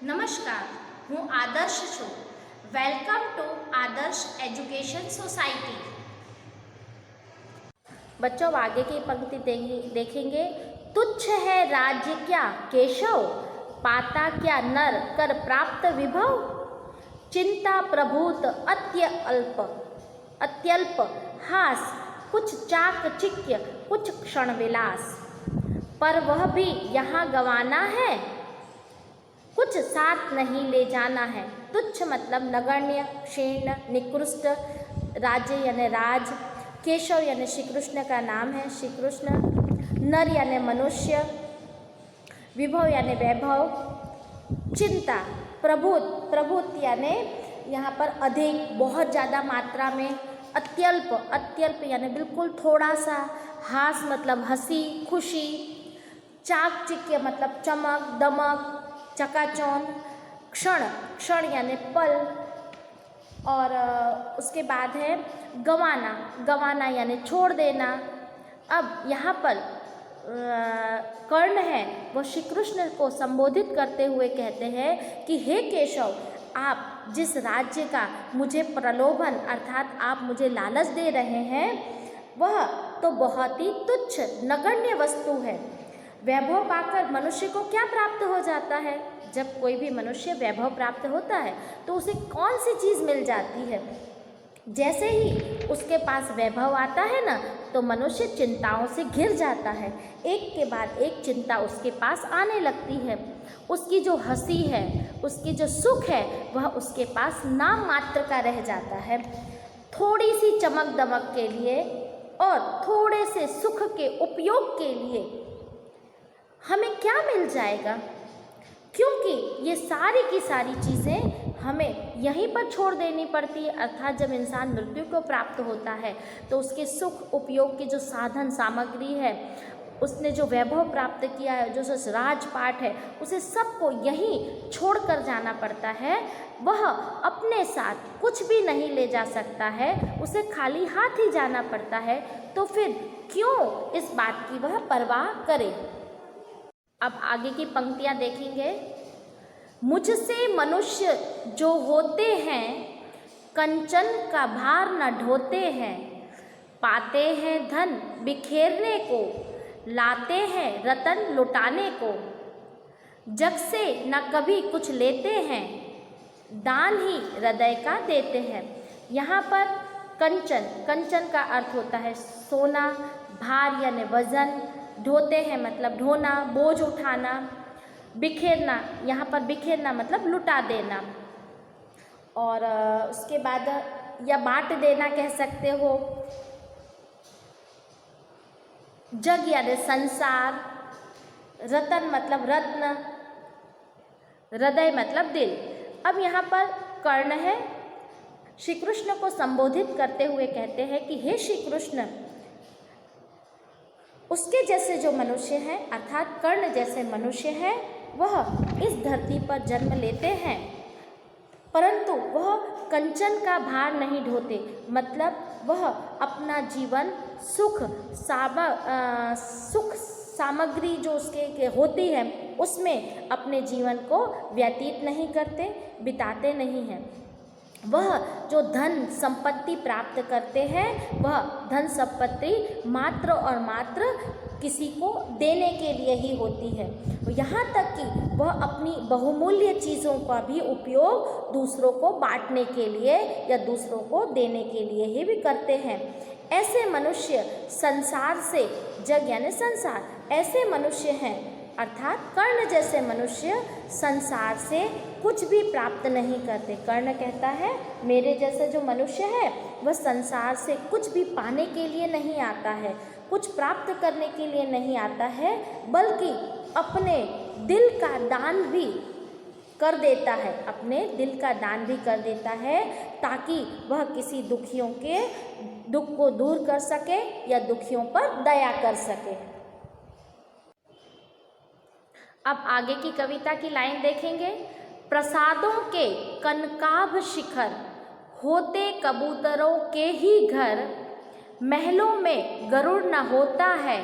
નમસ્કાર, હું આદર્શ છું. Welcome to Adarsh education society. बच्चों आगे की पंक्ति देखेंगे. तुच्छ है राज्य क्या केशव, पाता क्या नर कर प्राप्त विभव. चिंता प्रभूत अत्यल्प हास, कुछ चाकचिक्य कुछ क्षण विलास. पर वह भी यहाँ गंवाना है, कुछ साथ नहीं ले जाना है. तुच्छ मतलब नगण्य, क्षीण, निकृष्ट. राज्य यानी राज. केशव यानी श्री कृष्ण का नाम है, श्री कृष्ण. नर यानी मनुष्य. विभव यानी वैभव. चिंता. प्रभुत यानी यहाँ पर अधिक, बहुत ज़्यादा मात्रा में. अत्यल्प यानी बिल्कुल थोड़ा सा. हास मतलब हंसी, खुशी. चाकचिक्य मतलब चमक, दमक, चकाचौंध. क्षण यानी पल. और उसके बाद है गंवाना यानी छोड़ देना. अब यहाँ पर कर्ण है वो श्री कृष्ण को संबोधित करते हुए कहते हैं कि हे केशव, आप जिस राज्य का मुझे प्रलोभन अर्थात आप मुझे लालच दे रहे हैं वह तो बहुत ही तुच्छ नगण्य वस्तु है. वैभव पाकर मनुष्य को क्या प्राप्त हो जाता है? जब कोई भी मनुष्य वैभव प्राप्त होता है तो उसे कौन सी चीज़ मिल जाती है? जैसे ही उसके पास वैभव आता है ना तो मनुष्य चिंताओं से घिर जाता है. एक के बाद एक चिंता उसके पास आने लगती है. उसकी जो हंसी है, उसकी जो सुख है वह उसके पास नाम मात्र का रह जाता है. थोड़ी सी चमक दमक के लिए और थोड़े से सुख के उपयोग के लिए हमें क्या मिल जाएगा? क्योंकि ये सारी की सारी चीज़ें हमें यहीं पर छोड़ देनी पड़ती है. अर्थात जब इंसान मृत्यु को प्राप्त होता है तो उसके सुख उपयोग की जो साधन सामग्री है, उसने जो वैभव प्राप्त किया है, जो राजपाट है, उसे सबको यहीं छोड़ कर जाना पड़ता है. वह अपने साथ कुछ भी नहीं ले जा सकता है, उसे खाली हाथ ही जाना पड़ता है. तो फिर क्यों इस बात की वह परवाह करे? अब आगे की पंक्तियाँ देखेंगे. मुझसे मनुष्य जो होते हैं कंचन का भार न ढोते हैं. पाते हैं धन बिखेरने को, लाते हैं रतन लुटाने को. जग से न कभी कुछ लेते हैं, दान ही हृदय का देते हैं. यहाँ पर कंचन का अर्थ होता है सोना. भार यानी वजन. ढोते हैं मतलब ढोना, बोझ उठाना. बिखेरना, यहाँ पर बिखेरना मतलब लुटा देना. और उसके बाद या बांट देना कह सकते हो. जग यानी संसार. रतन मतलब रत्न. हृदय मतलब दिल. अब यहाँ पर कर्ण है, श्री कृष्ण को संबोधित करते हुए कहते हैं कि हे श्री कृष्ण, उसके जैसे जो मनुष्य हैं अर्थात कर्ण जैसे मनुष्य हैं वह इस धरती पर जन्म लेते हैं, परंतु वह कंचन का भार नहीं ढोते. मतलब वह अपना जीवन सुख सामग्री जो उसके होती है उसमें अपने जीवन को व्यतीत नहीं करते, बिताते नहीं हैं. वह जो धन संपत्ति प्राप्त करते हैं वह धन संपत्ति मात्र और मात्र किसी को देने के लिए ही होती है. यहाँ तक कि वह अपनी बहुमूल्य चीज़ों का भी उपयोग दूसरों को बांटने के लिए या दूसरों को देने के लिए ही भी करते हैं. ऐसे मनुष्य संसार से, जग यानी संसार, ऐसे मनुष्य हैं अर्थात कर्ण जैसे मनुष्य संसार से कुछ भी प्राप्त नहीं करते. कर्ण कहता है मेरे जैसे जो मनुष्य है वह संसार से कुछ भी पाने के लिए नहीं आता है, कुछ प्राप्त करने के लिए नहीं आता है, बल्कि अपने दिल का दान भी कर देता है. अपने दिल का दान भी कर देता है ताकि वह किसी दुखियों के दुख को दूर कर सके या दुखियों पर दया कर सके. अब आगे की कविता की लाइन देखेंगे. प्रसादों के कनकाभ शिखर, होते कबूतरों के ही घर. महलों में गरुड़ न होता है,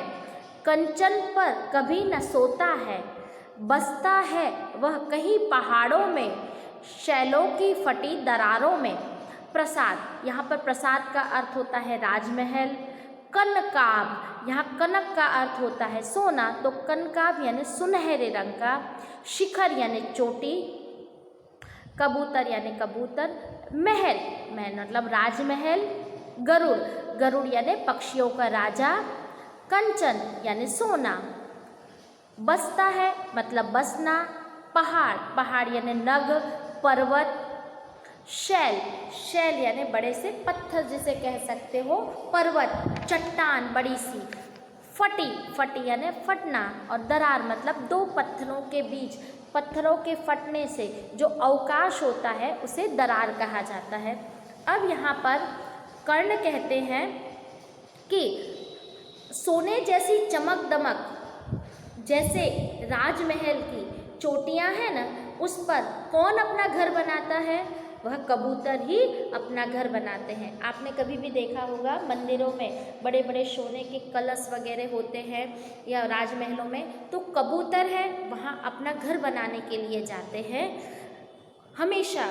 कंचन पर कभी न सोता है. बसता है वह कहीं पहाड़ों में, शैलों की फटी दरारों में। प्रसाद, यहाँ पर प्रसाद का अर्थ होता है राजमहल। कनकाभ, यहाँ कनक का अर्थ होता है सोना, तो कनकाभ यानी सुनहरे रंग का। शिखर यानी चोटी। कबूतर यानी कबूतर। महल, महल मतलब राजमहल। गरुड़, गरुड़ यानी पक्षियों का राजा। कंचन यानी सोना। बसता है मतलब बसना। पहाड़, पहाड़ यानी नग, पर्वत। शैल, शैल यानी बड़े से पत्थर जिसे कह सकते हो। पर्वत, चट्टान बड़ी सी। फटी, फटी यानी फटना। और दरार मतलब दो पत्थरों के बीच, पत्थरों के फटने से जो अवकाश होता है उसे दरार कहा जाता है। अब यहाँ पर कर्ण कहते हैं कि सोने जैसी चमक दमक, जैसे राजमहल की चोटियाँ हैं ना, उस पर कौन अपना घर बनाता है? वह कबूतर ही अपना घर बनाते हैं। आपने कभी भी देखा होगा मंदिरों में बड़े बड़े सोने के कलश वगैरह होते हैं या राजमहलों में, तो कबूतर है वहाँ अपना घर बनाने के लिए जाते हैं। हमेशा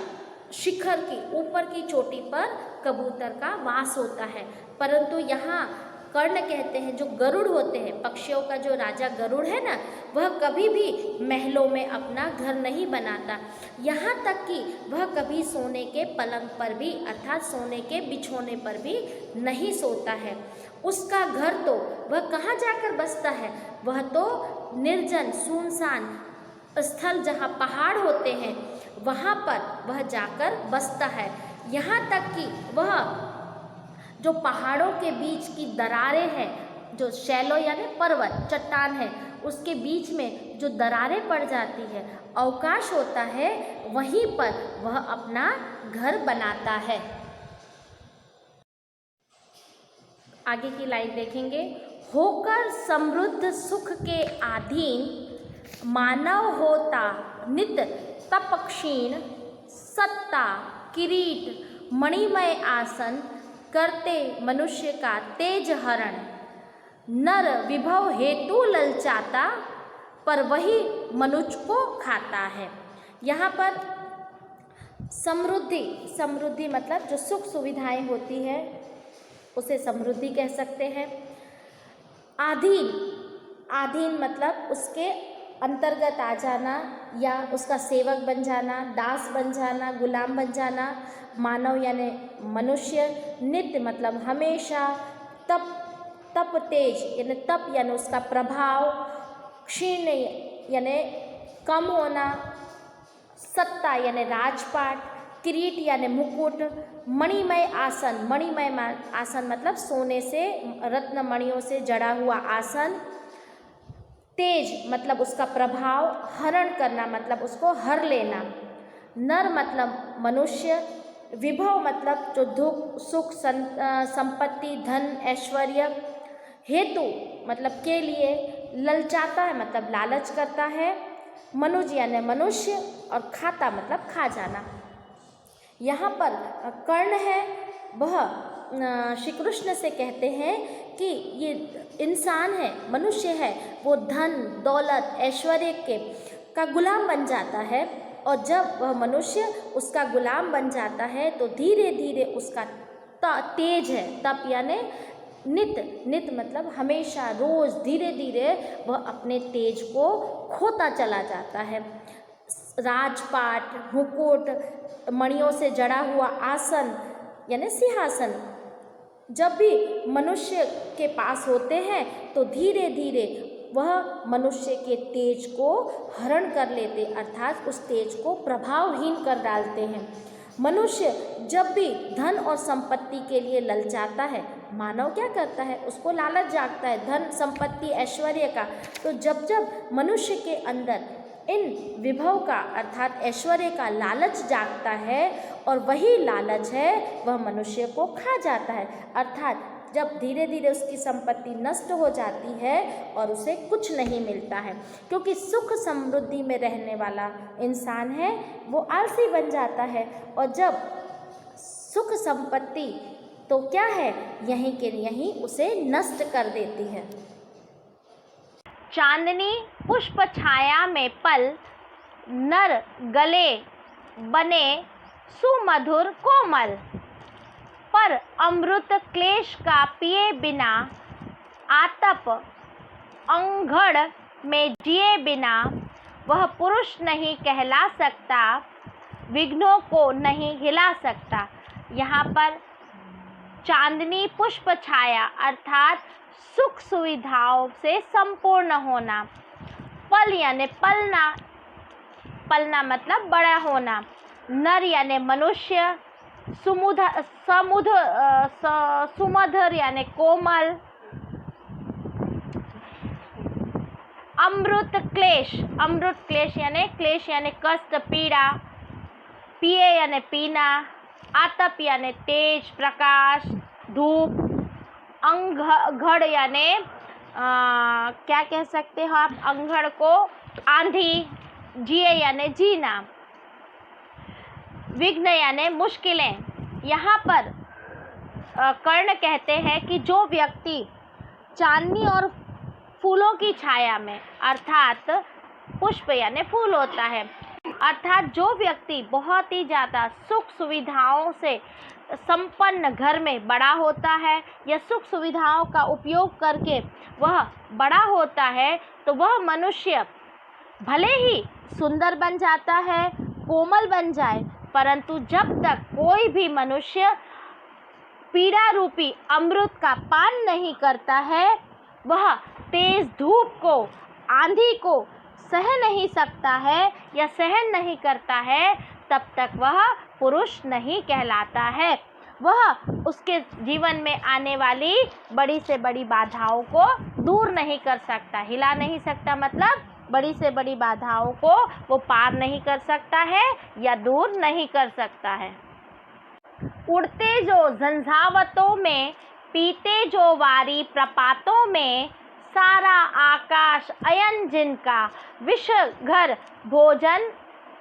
शिखर की ऊपर की चोटी पर कबूतर का वास होता है। परंतु यहाँ कर्ण कहते हैं जो गरुड़ होते हैं, पक्षियों का जो राजा गरुड़ है ना, वह कभी भी महलों में अपना घर नहीं बनाता। यहाँ तक कि वह कभी सोने के पलंग पर भी अर्थात सोने के बिछोने पर भी नहीं सोता है। उसका घर तो वह कहाँ जाकर बसता है? वह तो निर्जन सुनसान स्थल जहाँ पहाड़ होते हैं वहाँ पर वह जाकर बसता है। यहाँ तक कि वह जो पहाड़ों के बीच की दरारें हैं, जो शैलो यानी पर्वत, चट्टान है, उसके बीच में जो दरारें पड़ जाती है, अवकाश होता है, वहीं पर वह अपना घर बनाता है। आगे की लाइन देखेंगे। होकर समृद्ध सुख के अधीन मानव होता नित तप क्षीण, सत्ता किरीट मणिमय आसन करते मनुष्य का तेज हरण। नर विभव हेतु ललचाता पर वही मनुष्य को खाता है। यहाँ पर समृद्धि, समृद्धि मतलब जो सुख सुविधाएं होती है उसे समृद्धि कह सकते हैं। आधीन, आधीन मतलब उसके अंतर्गत आ जाना या उसका सेवक बन जाना, दास बन जाना, गुलाम बन जाना। मानव यानी मनुष्य। नित्य मतलब हमेशा। तप, तप तेज यानी तप यानी उसका प्रभाव। क्षीण यानी कम होना। सत्ता यानी राजपाट। किरीट यानी मुकुट। मणिमय आसन, मणिमय आसन मतलब सोने से रत्न मणियों से जड़ा हुआ आसन। तेज मतलब उसका प्रभाव। हरण करना मतलब उसको हर लेना। नर मतलब मनुष्य। विभव मतलब जो दुख सुख संपत्ति धन ऐश्वर्य। हेतु मतलब के लिए। ललचाता है मतलब लालच करता है। मनुज यानी मनुष्य। और खाता मतलब खा जाना। यहाँ पर कर्ण है वह श्री कृष्ण से कहते हैं कि ये इंसान है, मनुष्य है, वो धन दौलत ऐश्वर्य के का गुलाम बन जाता है। और जब वह मनुष्य उसका गुलाम बन जाता है तो धीरे धीरे उसका तेज है, तप यानी नित, नित मतलब हमेशा रोज धीरे धीरे वह अपने तेज को खोता चला जाता है। राजपाट, मुकुट, मणियों से जड़ा हुआ आसन यानी सिंहासन जब भी मनुष्य के पास होते हैं तो धीरे धीरे वह मनुष्य के तेज को हरण कर लेते, अर्थात उस तेज को प्रभावहीन कर डालते हैं। मनुष्य जब भी धन और संपत्ति के लिए ललचाता है, मानव क्या करता है, उसको लालच जागता है धन संपत्ति ऐश्वर्य का। तो जब जब मनुष्य के अंदर इन विभव का अर्थात ऐश्वर्य का लालच जागता है और वही लालच है वह मनुष्य को खा जाता है, अर्थात जब धीरे धीरे उसकी संपत्ति नष्ट हो जाती है और उसे कुछ नहीं मिलता है। क्योंकि सुख समृद्धि में रहने वाला इंसान है वो आलसी बन जाता है, और जब सुख संपत्ति तो क्या है, यहीं के यहीं उसे नष्ट कर देती है। चांदनी पुष्प छाया में पल, नर गले बने सुमधुर कोमल। पर अमृत क्लेश का पिए बिना, आतप अंधड़ में जिए बिना, वह पुरुष नहीं कहला सकता, विघ्नों को नहीं हिला सकता। यहाँ पर चांदनी पुष्प छाया अर्थात सुख सुविधाओं से संपूर्ण होना। पल यानी पलना, पलना मतलब बड़ा होना। नर यानी मनुष्य, सुमधुर यानी कोमल। अमृत क्लेश यानी कष्ट पीड़ा। पिए यानी पीना। आतप यानी तेज प्रकाश धूप। अंधड़ यानी क्या कह सकते हो आप अंधड़ को, आंधी। जिए यानी जीना। विघ्न यानी मुश्किलें। यहाँ पर कर्ण कहते हैं कि जो व्यक्ति चांदनी और फूलों की छाया में, अर्थात पुष्प यानी फूल होता है, अर्थात जो व्यक्ति बहुत ही ज़्यादा सुख सुविधाओं से संपन्न घर में बड़ा होता है या सुख सुविधाओं का उपयोग करके वह बड़ा होता है, तो वह मनुष्य भले ही सुंदर बन जाता है, कोमल बन जाए, परंतु जब तक कोई भी मनुष्य पीड़ा रूपी अमृत का पान नहीं करता है, वह तेज धूप को, आंधी को सह नहीं सकता है या सहन नहीं करता है, तब तक वह पुरुष नहीं कहलाता है। वह उसके जीवन में आने वाली बड़ी से बड़ी बाधाओं को दूर नहीं कर सकता, हिला नहीं सकता, मतलब बड़ी से बड़ी बाधाओं को वो पार नहीं कर सकता है या दूर नहीं कर सकता है। उड़ते जो झंझावतों में, पीते जो वारी प्रपातों में, सारा आकाश अयन जिनका, विष घर भोजन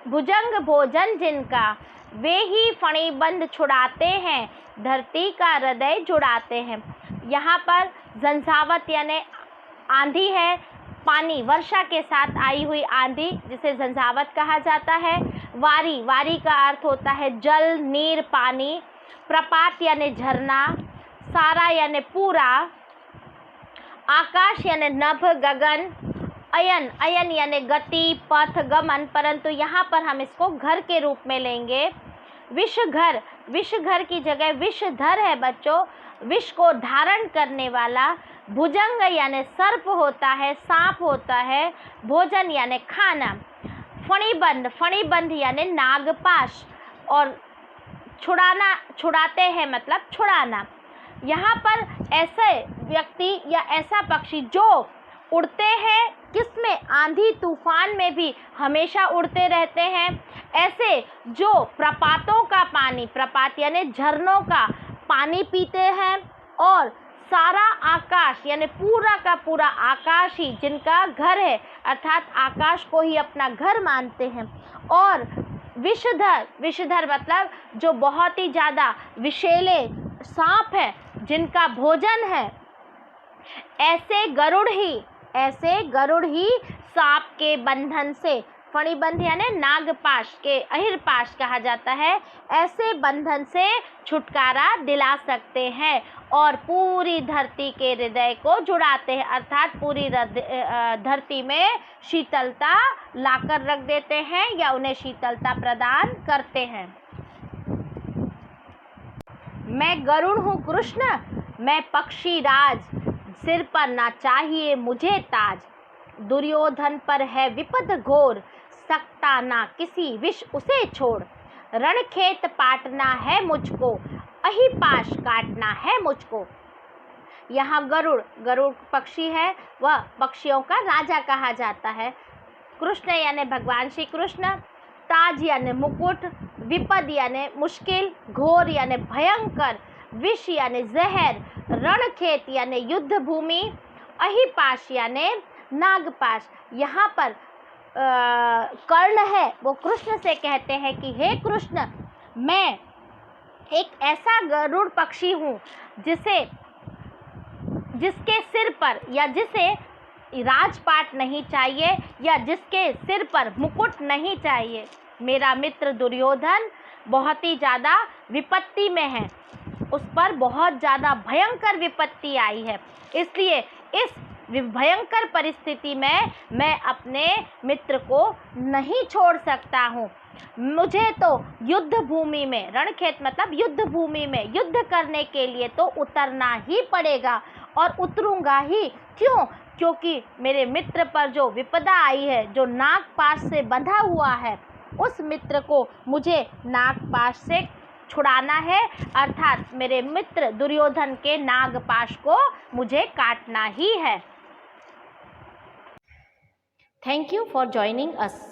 भुजंग भोजन जिनका, वे ही फणिबंध छुड़ाते हैं, धरती का हृदय जुड़ाते हैं। यहाँ पर झंझावत यानी आंधी है, पानी वर्षा के साथ आई हुई आंधी जिसे झंझावत कहा जाता है। वारी, वारी का अर्थ होता है जल, नीर, पानी। प्रपात यानी झरना। सारा यानी पूरा। आकाश यानी नभ, गगन। अयन, अयन यानी गति, पथ, गमन, परंतु यहाँ पर हम इसको घर के रूप में लेंगे। विषघर, विषघर की जगह विषधर है बच्चों, विष को धारण करने वाला। भुजंग यानी सर्प होता है, सांप होता है। भोजन यानी खाना। फणिबंध, फणिबंध यानी नागपाश, और छुड़ाना, छुड़ाते हैं मतलब छुड़ाना। यहाँ पर ऐसे व्यक्ति या ऐसा पक्षी जो उड़ते हैं, किसमें, आंधी तूफान में भी हमेशा उड़ते रहते हैं। ऐसे जो प्रपातों का पानी, प्रपात यानी झरनों का पानी पीते हैं, और सारा आकाश यानी पूरा का पूरा आकाश ही जिनका घर है, अर्थात आकाश को ही अपना घर मानते हैं। और विषधर, विषधर मतलब जो बहुत ही ज़्यादा विषैले सांप है जिनका भोजन है। ऐसे गरुड़ ही, ऐसे गरुड़ ही सांप के बंधन से, फणिबंध यानी नागपाश के अहिरपाश कहा जाता है, ऐसे बंधन से छुटकारा दिला सकते हैं और पूरी धरती के हृदय को जुड़ाते हैं, अर्थात पूरी धरती में शीतलता लाकर रख देते हैं या उन्हें शीतलता प्रदान करते हैं। मैं गरुड़ हूँ कृष्ण, मैं पक्षी राज, सिर पर ना चाहिए मुझे ताज। दुर्योधन पर है विपद घोर, सकता ना किसी विष उसे छोड़। रणखेत पाटना है मुझको, अहिपाश काटना है मुझको। यहाँ गरुड़, गरुड़ पक्षी है, वह पक्षियों का राजा कहा जाता है। कृष्ण यानी भगवान श्री कृष्ण। ताज यानी मुकुट। विपद यानी मुश्किल। घोर यानी भयंकर। विष यानी जहर। रणखेत यानी युद्ध भूमि। अहिपाश यानी नागपाश। यहाँ पर कर्ण है वो कृष्ण से कहते हैं कि हे कृष्ण, मैं एक ऐसा गरुड़ पक्षी हूँ जिसके सिर पर या जिसे राजपाट नहीं चाहिए या जिसके सिर पर मुकुट नहीं चाहिए। मेरा मित्र दुर्योधन बहुत ही ज़्यादा विपत्ति में है, उस पर बहुत ज़्यादा भयंकर विपत्ति आई है, इसलिए इस भयंकर परिस्थिति में मैं अपने मित्र को नहीं छोड़ सकता हूँ। मुझे तो युद्ध भूमि में, रणक्षेत्र मतलब युद्ध भूमि में युद्ध करने के लिए तो उतरना ही पड़ेगा और उतरूंगा ही। क्यों? क्योंकि मेरे मित्र पर जो विपदा आई है, जो नागपाश से बंधा हुआ है, उस मित्र को मुझे नागपाश से छुड़ाना है, अर्थात मेरे मित्र दुर्योधन के नागपाश को मुझे काटना ही है। Thank you for joining us.